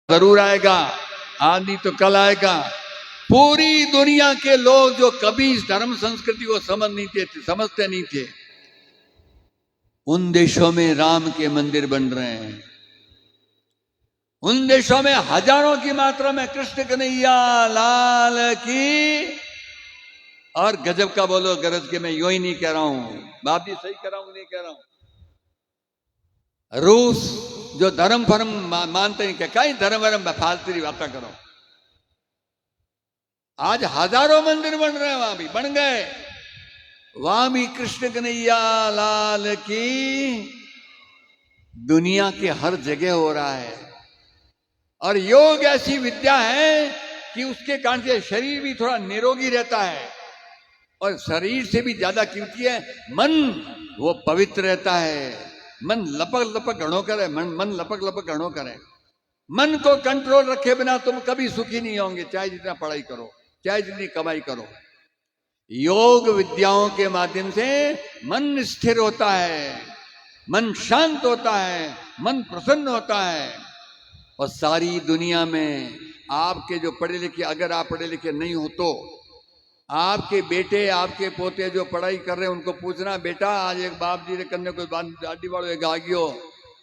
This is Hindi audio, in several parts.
जरूर आएगा, आज नहीं तो कल आएगा। पूरी दुनिया के लोग जो कभी इस धर्म संस्कृति को समझते नहीं थे, उन देशों में राम के मंदिर बन रहे हैं। उन देशों में हजारों की मात्रा में कृष्ण कन्हैया लाल की। और गजब का बोलो गरज के, मैं यूं ही नहीं कह रहा हूं, बाप जी सही कह रहा हूं नहीं कह रहा हूं। रूस जो धर्म फर्म मानते हैं, क्या कई धर्म वरम फालतू की बातें करो। आज हजारों मंदिर बन रहे हैं, वहां भी बन गए, वहां भी कृष्ण कन्हैया लाल की। दुनिया के हर जगह हो रहा है। और योग ऐसी विद्या है कि उसके कारण से शरीर भी थोड़ा निरोगी रहता है, और शरीर से भी ज्यादा कीमती है मन, वो पवित्र रहता है। मन लपक लपक गणों करे, मन लपक लपक गणों करे। मन को कंट्रोल रखे बिना तुम कभी सुखी नहीं होंगे, चाहे जितना पढ़ाई करो, चाहे जितनी कमाई करो। योग विद्याओं के माध्यम से मन स्थिर होता है, मन शांत होता है, मन प्रसन्न होता है। और सारी दुनिया में आपके जो पढ़े लिखे, अगर आप पढ़े लिखे नहीं हो तो आपके बेटे आपके पोते जो पढ़ाई कर रहे हैं उनको पूछना, बेटा आज एक बाप जी ने करने कोई दादी वालों एक आगियो,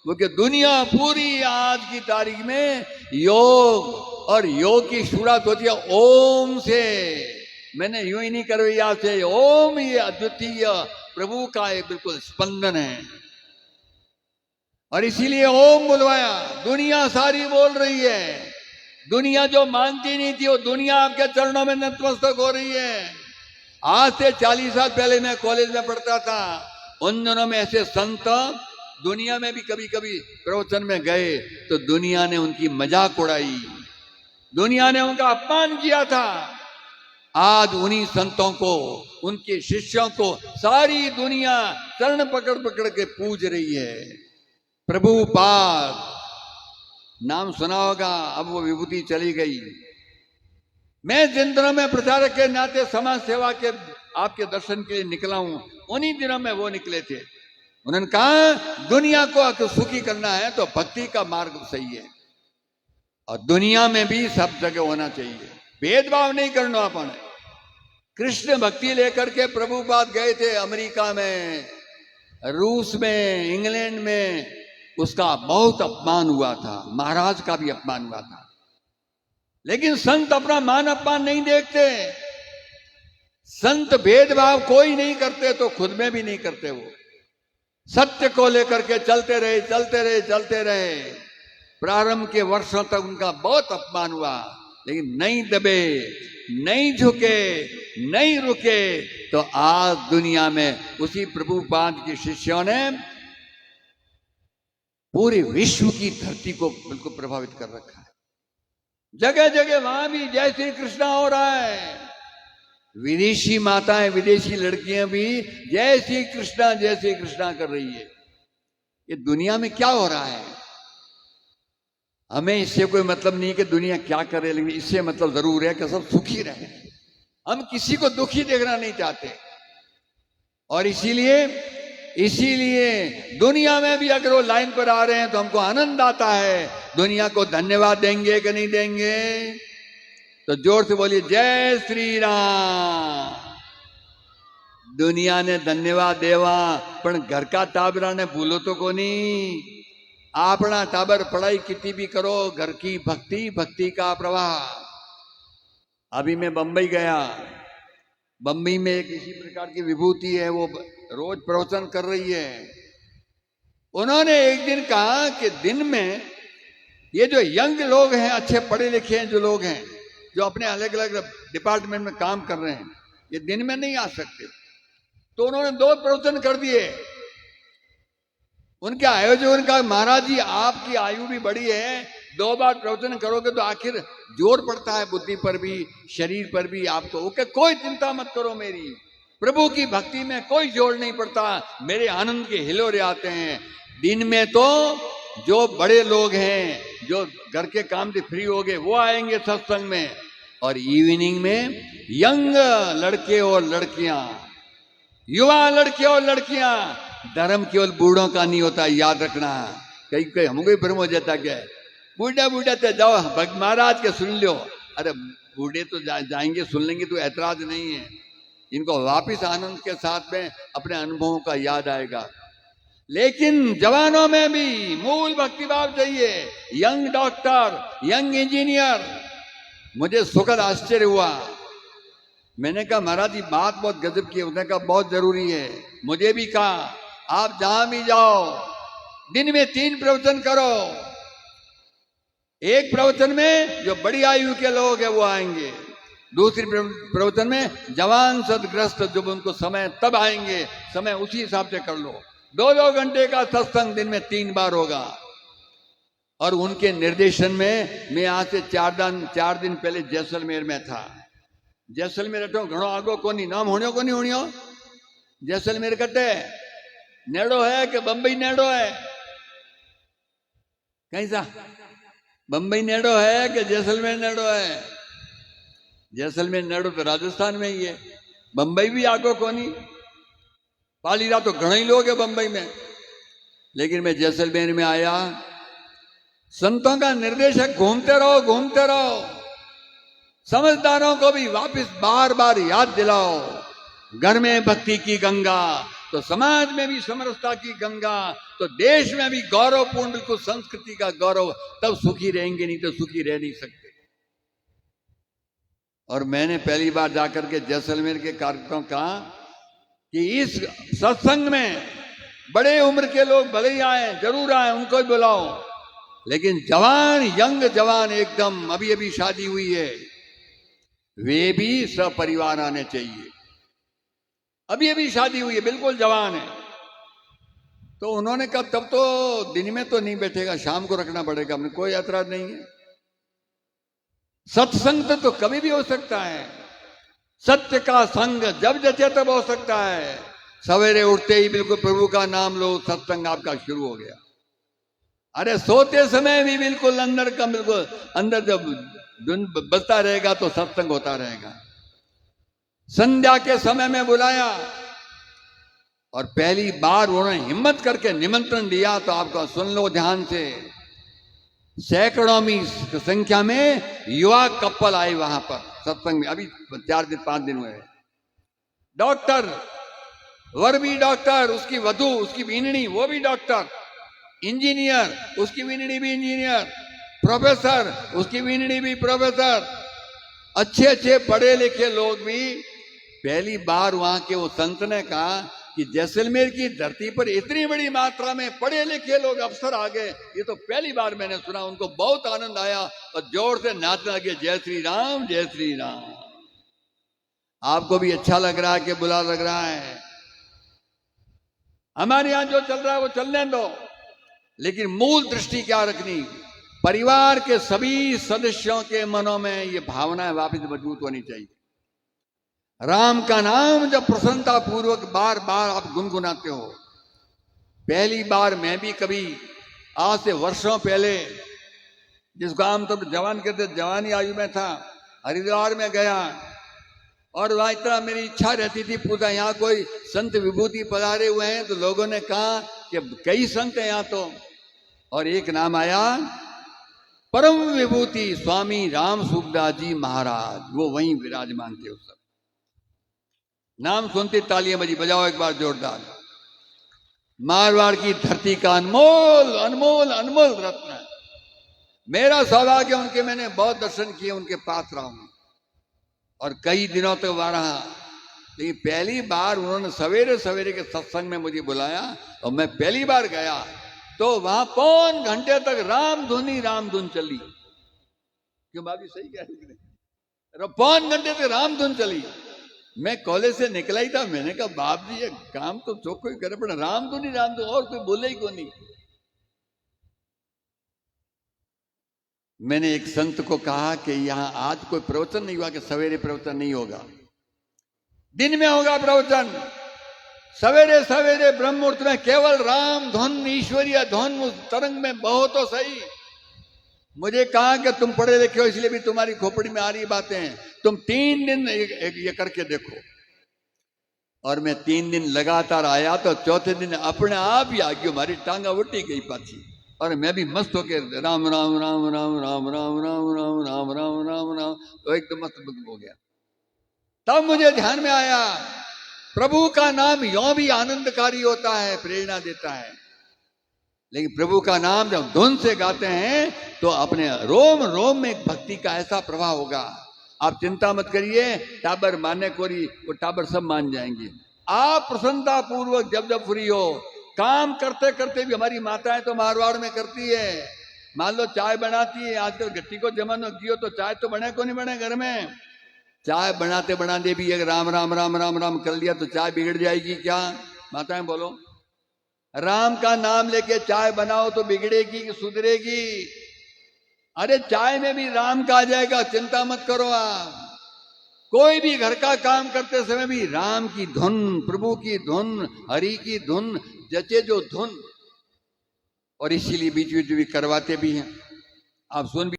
वो कि दुनिया पूरी आज की तारीख में योग, और योग की शुरुआत होती है ओम से। मैंने यूं ही नहीं करवाई आपसे, ओम ये अद्वितीय प्रभु का एक बिल्कुल स्पंदन है, और इसीलिए ओम बुलवाया। दुनिया सारी बोल रही है। दुनिया जो मानती नहीं थी, वो दुनिया आपके चरणों में नतमस्तक हो रही है। आज से 40 साल पहले मैं कॉलेज में पढ़ता था, उन दिनों में ऐसे संत दुनिया में भी कभी कभी प्रवचन में गए तो दुनिया ने उनकी मजाक उड़ाई, दुनिया ने उनका अपमान किया था। आज उन्हीं संतों को, उनके शिष्यों को सारी दुनिया चरण पकड़ पकड़ के पूज रही है। प्रभुपाद नाम सुना होगा, अब वो विभूति चली गई। मैं जिन दिनों में प्रचारक के नाते समाज सेवा के आपके दर्शन के लिए निकला हूं, उन्हीं दिनों में वो निकले थे। उन्होंने कहा दुनिया को अगर सुखी करना है तो भक्ति का मार्ग सही है, और दुनिया में भी सब जगह होना चाहिए, भेदभाव नहीं करना। अपन कृष्ण भक्ति लेकर के प्रभुपाद गए थे अमेरिका में, रूस में, इंग्लैंड में, उसका बहुत अपमान हुआ था, महाराज का भी अपमान हुआ था। लेकिन संत अपना मान अपमान नहीं देखते, संत भेदभाव कोई नहीं करते, तो खुद में भी नहीं करते। वो सत्य को लेकर के चलते रहे चलते रहे चलते रहे। प्रारंभ के वर्षों तक उनका बहुत अपमान हुआ, लेकिन नहीं दबे, नहीं झुके, नहीं रुके, तो आज दुनिया में उसी प्रभुपाद के शिष्यों ने पूरे विश्व की धरती को बिल्कुल प्रभावित कर रखा है। जगह जगह वहां भी जय श्री कृष्णा हो रहा है। विदेशी माताएं, विदेशी लड़कियां भी जय श्री कृष्णा कर रही है। ये दुनिया में क्या हो रहा है? हमें इससे कोई मतलब नहीं कि दुनिया क्या करे, लेकिन इससे मतलब जरूर है कि सब सुखी रहे। हम किसी को दुखी देखना नहीं चाहते, और इसीलिए दुनिया में भी अगर वो लाइन पर आ रहे हैं तो हमको आनंद आता है। दुनिया को धन्यवाद देंगे कि नहीं देंगे? तो जोर से बोलिए जय श्री राम। दुनिया ने धन्यवाद देवा, पण घर का टाबरा ने भूलो तो कोनी। आपना टाबर पढ़ाई कितनी भी करो, घर की भक्ति, भक्ति का प्रवाह। अभी मैं बंबई गया, बंबई में एक इसी प्रकार की विभूति है, वो रोज प्रवचन कर रही है। उन्होंने एक दिन कहा कि दिन में ये जो यंग लोग हैं, अच्छे पढ़े लिखे हैं जो लोग हैं, जो अपने अलग अलग डिपार्टमेंट में काम कर रहे हैं, ये दिन में नहीं आ सकते। तो उन्होंने 2 प्रवचन कर दिए। उनके आयोजन का, महाराज जी आपकी आयु भी बड़ी है, 2 बार प्रवचन करोगे तो आखिर जोर पड़ता है बुद्धि पर भी, शरीर पर भी आपको। ओके, कोई चिंता मत करो, मेरी प्रभु की भक्ति में कोई जोर नहीं पड़ता, मेरे आनंद के हिलोरे आते हैं। दिन में तो जो बड़े लोग हैं, जो घर के काम से फ्री हो गए, वो आएंगे सत्संग में, और इवनिंग में यंग लड़के और लड़कियां, युवा लड़के और लड़कियां। धर्म केवल बूढ़ों का नहीं होता, याद रखना। कहीं कहीं हमको ही भ्रम हो जाता क्या? बूढ़ा बूढ़ा तो जाओ भग महाराज के सुन लो। अरे बूढ़े तो जाएंगे सुन लेंगे तो ऐतराज नहीं है, इनको वापिस आनंद के साथ में अपने अनुभवों का याद आएगा। लेकिन जवानों में भी मूल भक्तिभाव चाहिए। यंग डॉक्टर, यंग इंजीनियर, मुझे सुखद आश्चर्य हुआ। मैंने कहा महाराज ये बात बहुत गजब की है। उसने कहा बहुत जरूरी है। मुझे भी कहा आप जहां भी जाओ दिन में 3 प्रवचन करो। एक प्रवचन में जो बड़ी आयु के लोग हैं वो आएंगे, दूसरी प्रवचन में जवान सदग्रस्त जब उनको समय तब आएंगे। समय उसी हिसाब से कर लो। 2-2 घंटे का सत्संग दिन में 3 बार होगा। और उनके निर्देशन में मैं आज से 4 दिन पहले जैसलमेर में था। जैसलमेर अठो घणो आगो कोनी, नाम होने को नहीं होनियो। जैसलमेर कटे नेड़ो है कि बंबई नेड़ो है? कहीं सा बंबई नेड़ो है कि जैसलमेर नेड़ो है? जैसलमेर नेड़ो तो राजस्थान में ही है। बंबई भी आगो कोनी। पालीरा तो घणे ही लोग है बंबई में। लेकिन मैं जैसलमेर में आया, संतों का निर्देश है घूमते रहो, घूमते रहो। समझदारों को भी वापस बार बार याद दिलाओ। घर में भक्ति की गंगा तो समाज में भी समरसता की गंगा, तो देश में भी गौरवपूर्ण बिल्कुल संस्कृति का गौरव, तब सुखी रहेंगे, नहीं तो सुखी रह नहीं सकते। और मैंने पहली बार जाकर के जैसलमेर के कार्यक्रम कहा कि इस सत्संग में बड़े उम्र के लोग भले ही आए, जरूर आए, उनको भी बुलाओ, लेकिन जवान, यंग जवान एकदम अभी अभी शादी हुई है, वे भी सपरिवार आने चाहिए। अभी अभी शादी हुई है, बिल्कुल जवान है। तो उन्होंने कहा तब तो दिन में तो नहीं बैठेगा, शाम को रखना पड़ेगा। हमने कोई ऐतराज नहीं है। सत्संग तो कभी भी हो सकता है। सत्य का संग जब जचे तब हो सकता है। सवेरे उठते ही बिल्कुल प्रभु का नाम लो, सत्संग आपका शुरू हो गया। अरे सोते समय भी बिल्कुल अंदर जब दिन बजता रहेगा तो सत्संग होता रहेगा। संध्या के समय में बुलाया और पहली बार उन्होंने हिम्मत करके निमंत्रण दिया, तो आपको सुन लो ध्यान से। सैकड़ों की संख्या में युवा कपल आए वहां पर सत्संग में। अभी 4-5 दिन हुए। डॉक्टर, वर भी डॉक्टर, उसकी वधू, उसकी बीननी, वो भी डॉक्टर। इंजीनियर, उसकी बीननी भी इंजीनियर। प्रोफेसर, उसकी बीननी भी प्रोफेसर। अच्छे अच्छे पढ़े लिखे लोग भी। पहली बार वहां के वो संत ने कहा कि जैसलमेर की धरती पर इतनी बड़ी मात्रा में पढ़े लिखे लोग अफसर आ गए, ये तो पहली बार मैंने सुना। उनको बहुत आनंद आया और जोर से नाचने लगे, जय श्री राम, जय श्री राम। आपको भी अच्छा लग रहा है कि बुरा लग रहा है? हमारे यहां जो चल रहा है वो चलने दो, लेकिन मूल दृष्टि क्या रखनी? परिवार के सभी सदस्यों के मनों में ये भावनाएं वापस मजबूत होनी चाहिए। राम का नाम जब प्रसन्नता पूर्वक बार बार आप गुनगुनाते हो। पहली बार मैं भी कभी आज से वर्षों पहले, जिसको आम तौर पर जवान कहते, जवानी आयु में था, हरिद्वार में गया और वहां इतना मेरी इच्छा रहती थी पूछा यहाँ कोई संत विभूति पधारे हुए हैं? तो लोगों ने कहा कि कई संत हैं यहाँ तो, और एक नाम आया, परम विभूति स्वामी राम सुखदास जी महाराज, वो वहीं विराजमान थे उस समय। नाम सुनते तालियां बजाओ एक बार जोरदार। मारवाड़ की धरती का अनमोल अनमोल अनमोल रत्न है। मेरा सौभाग्य उनके, मैंने बहुत दर्शन किए, उनके पास रहा हूं और कई दिनों तक वहां रहा। लेकिन पहली बार उन्होंने सवेरे सवेरे के सत्संग में मुझे बुलाया और मैं पहली बार गया तो वहां 5 घंटे तक रामधुन चली। क्यों भाभी, सही कह रही है? 5 घंटे तक रामधुन चली। मैं कॉलेज से निकला ही था, मैंने कहा बाप जी ये काम तो चौको ही करे, पर रामधुन ही रामधुन, और कोई बोले ही को नहीं। मैंने एक संत को कहा कि यहां आज कोई प्रवचन नहीं हुआ कि सवेरे प्रवचन नहीं होगा, दिन में होगा प्रवचन। सवेरे सवेरे ब्रह्म मुहूर्त में केवल राम धुन, ईश्वरीय धुन उस तरंग में बहो तो सही। मुझे कहा कि तुम पढ़े लिखे हो इसलिए भी तुम्हारी खोपड़ी में आ रही बातें, तुम 3 दिन ये करके देखो। और मैं 3 दिन लगातार आया तो चौथे दिन अपने आप ही आ गई, हमारी टांगा उठी गई पाछी। और मैं भी मस्त होकर राम राम राम राम राम राम राम राम राम राम राम राम, तो एकदम मस्त हो गया। तब मुझे ध्यान में आया प्रभु का नाम यों भी आनंदकारी होता है, प्रेरणा देता है, लेकिन प्रभु का नाम जब धुन से गाते हैं तो अपने रोम रोम में भक्ति का ऐसा प्रभाव होगा। आप चिंता मत करिए, टाबर माने कोरी वो टाबर सब मान जाएंगे। आप प्रसन्नता पूर्वक जब जब फ्री हो, काम करते करते भी, हमारी माताएं तो मारवाड़ में करती है, मान लो चाय बनाती है, आजकल गट्टी को जमानो कियो तो चाय तो बने को नहीं बने घर में, चाय बनाते बनाते भी एक राम राम राम राम राम कर लिया तो चाय बिगड़ जाएगी क्या? माताएं बोलो, राम का नाम लेके चाय बनाओ तो बिगड़ेगी कि सुधरेगी? अरे चाय में भी राम का आ जाएगा, चिंता मत करो आप। कोई भी घर का काम करते समय भी राम की धुन, प्रभु की धुन, हरि की धुन, जचे जो धुन, और इसीलिए बीच बीच भी करवाते भी हैं। आप सुन भी